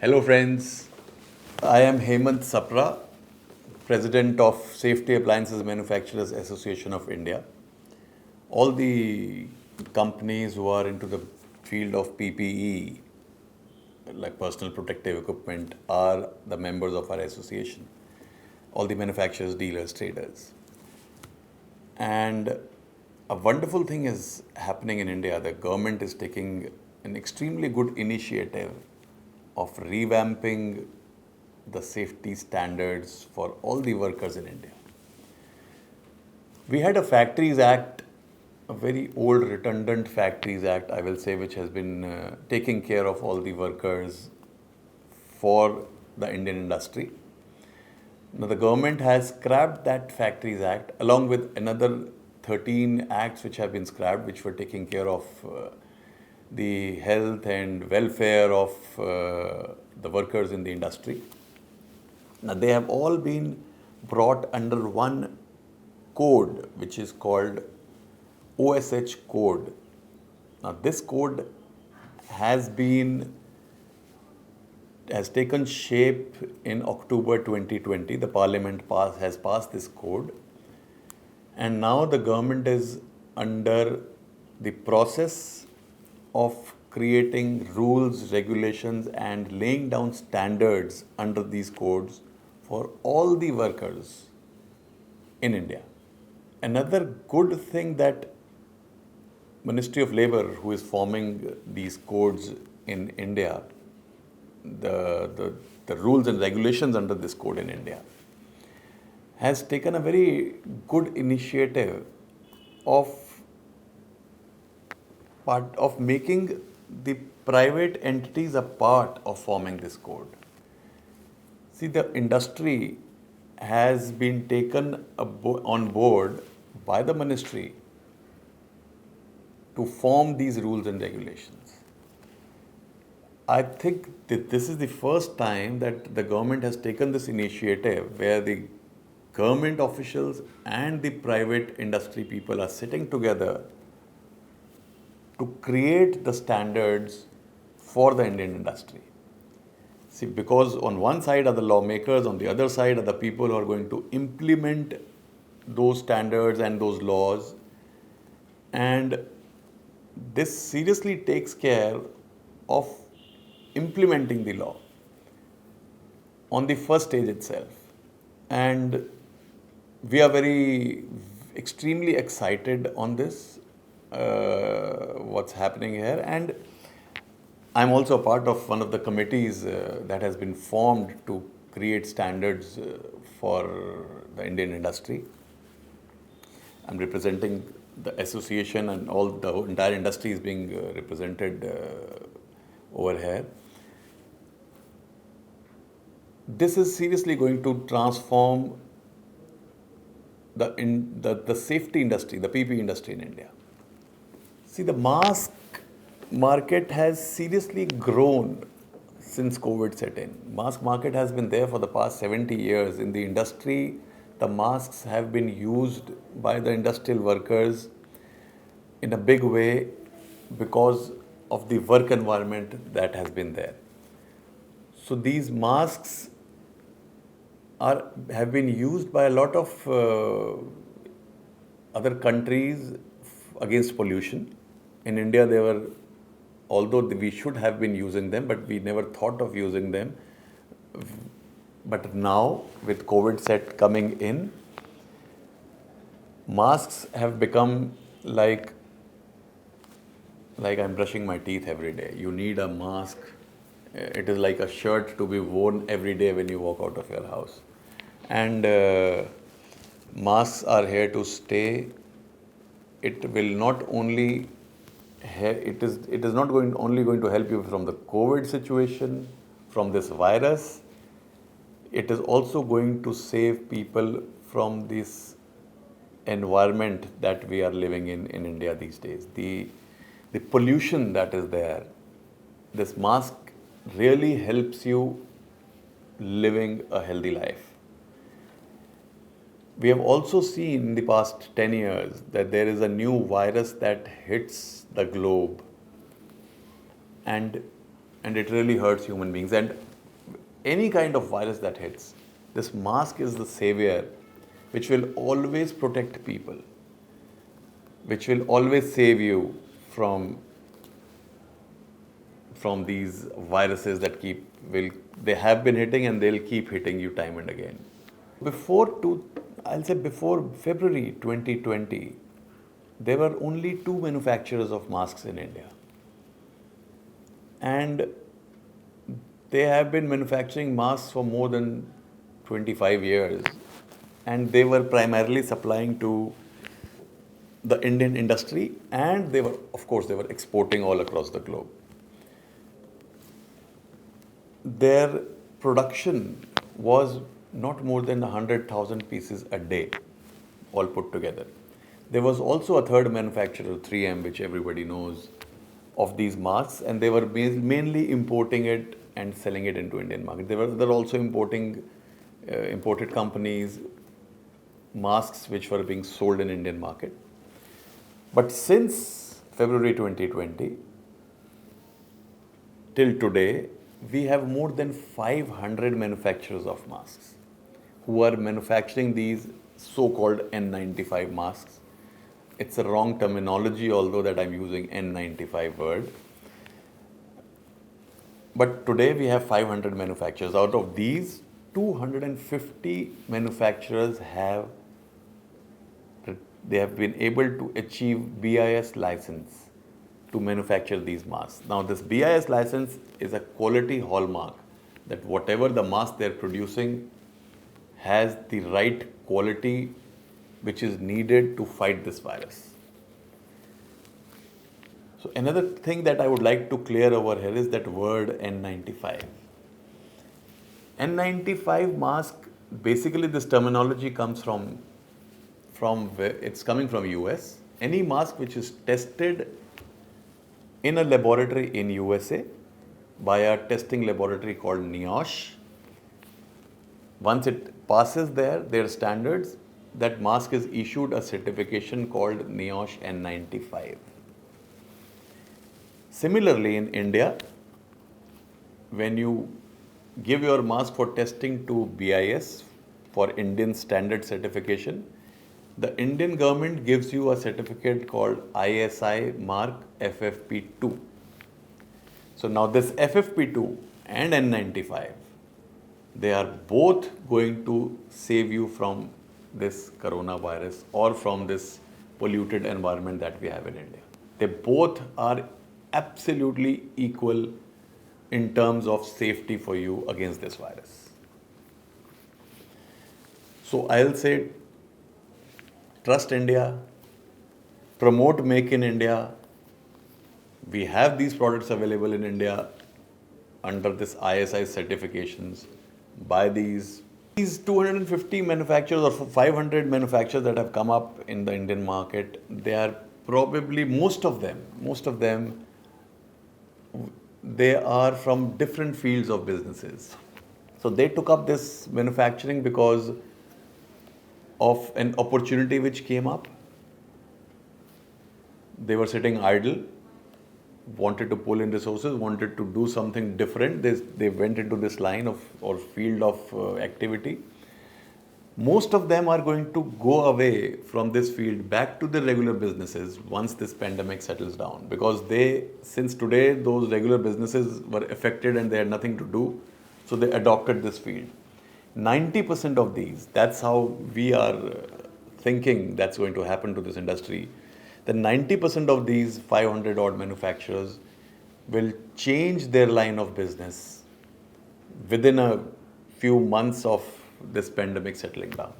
Hello, friends. I am Hemant Sapra, President of Safety Appliances Manufacturers Association of India. All the companies who are into the field of PPE, like personal protective equipment, are the members of our association. All the manufacturers, dealers, traders. And a wonderful thing is happening in India. The government is taking an extremely good initiative of revamping the safety standards for all the workers in India. We had a Factories Act, a very old redundant Factories Act, I will say, which has been taking care of all the workers for the Indian industry. Now, the government has scrapped that Factories Act along with another 13 acts which have been scrapped, which were taking care of the health and welfare of the workers in the industry. Now, they have all been brought under one code, which is called OSH code. Now, this code has taken shape in October 2020. The Parliament has passed this code, and now the government is under the process of creating rules, regulations, and laying down standards under these codes for all the workers in India. Another good thing that Ministry of Labor, who is forming these codes in India, the rules and regulations under this code in India, has taken a very good initiative of making the private entities a part of forming this code. See, the industry has been taken on board by the ministry to form these rules and regulations. I think that this is the first time that the government has taken this initiative where the government officials and the private industry people are sitting together to create the standards for the Indian industry. See, because on one side are the lawmakers, on the other side are the people who are going to implement those standards and those laws. And this seriously takes care of implementing the law on the first stage itself. And we are extremely excited on this, what's happening here. And I'm also a part of one of the committees that has been formed to create standards for the Indian industry. I'm representing the association, and the entire industry is being represented over here. This is seriously going to transform the safety industry, the PPE industry in India. See, the mask market has seriously grown since COVID set in. Mask market has been there for the past 70 years. In the industry, the masks have been used by the industrial workers in a big way because of the work environment that has been there. So these masks have been used by a lot of other countries against pollution. In India, although we should have been using them, but we never thought of using them. But now, with COVID set coming in, masks have become like I'm brushing my teeth every day. You need a mask. It is like a shirt to be worn every day when you walk out of your house. And masks are here to stay. It will not only it is not only going to help you from the COVID situation, from this virus. It is also going to save people from this environment that we are living in India these days. The pollution that is there, this mask really helps you living a healthy life. We have also seen in the past 10 years that there is a new virus that hits the globe, and and it really hurts human beings. And any kind of virus that hits, this mask is the savior which will always protect people, which will always save you from these viruses that they have been hitting and they'll keep hitting you time and again. I'll say before February 2020, there were only 2 manufacturers of masks in India. And they have been manufacturing masks for more than 25 years. And they were primarily supplying to the Indian industry, and they were exporting all across the globe. Their production was not more than 100,000 pieces a day, all put together. There was also a third manufacturer, 3M, which everybody knows, of these masks, and they were mainly importing it and selling it into Indian market. They're also imported companies, masks which were being sold in Indian market. But since February 2020 till today, we have more than 500 manufacturers of masks who are manufacturing these so-called N95 masks. It's a wrong terminology, although that I'm using N95 word. But today we have 500 manufacturers. Out of these, 250 manufacturers have been able to achieve BIS license to manufacture these masks. Now, this BIS license is a quality hallmark that whatever the mask they're producing has the right quality which is needed to fight this virus. So another thing that I would like to clear over here is that word N95. N95 mask, basically this terminology comes it's coming from US. Any mask which is tested in a laboratory in USA by a testing laboratory called NIOSH. Once it passes their standards, that mask is issued a certification called NIOSH N95. Similarly, in India, when you give your mask for testing to BIS for Indian standard certification, the Indian government gives you a certificate called ISI mark FFP2. So now this FFP2 and N95, they are both going to save you from this coronavirus or from this polluted environment that we have in India. They both are absolutely equal in terms of safety for you against this virus. So I'll say, trust India, promote Make in India. We have these products available in India under this ISI certifications by these 250 manufacturers or 500 manufacturers that have come up in the Indian market. They are probably, most of them, they are from different fields of businesses. So they took up this manufacturing because of an opportunity which came up. They were sitting idle, wanted to pull in resources, wanted to do something different. They went into this line of or field of activity. Most of them are going to go away from this field back to their regular businesses once this pandemic settles down, because since today those regular businesses were affected and they had nothing to do, so they adopted this field. 90% of these, that's how we are thinking that's going to happen to this industry. The 90% of these 500 odd manufacturers will change their line of business within a few months of this pandemic settling down.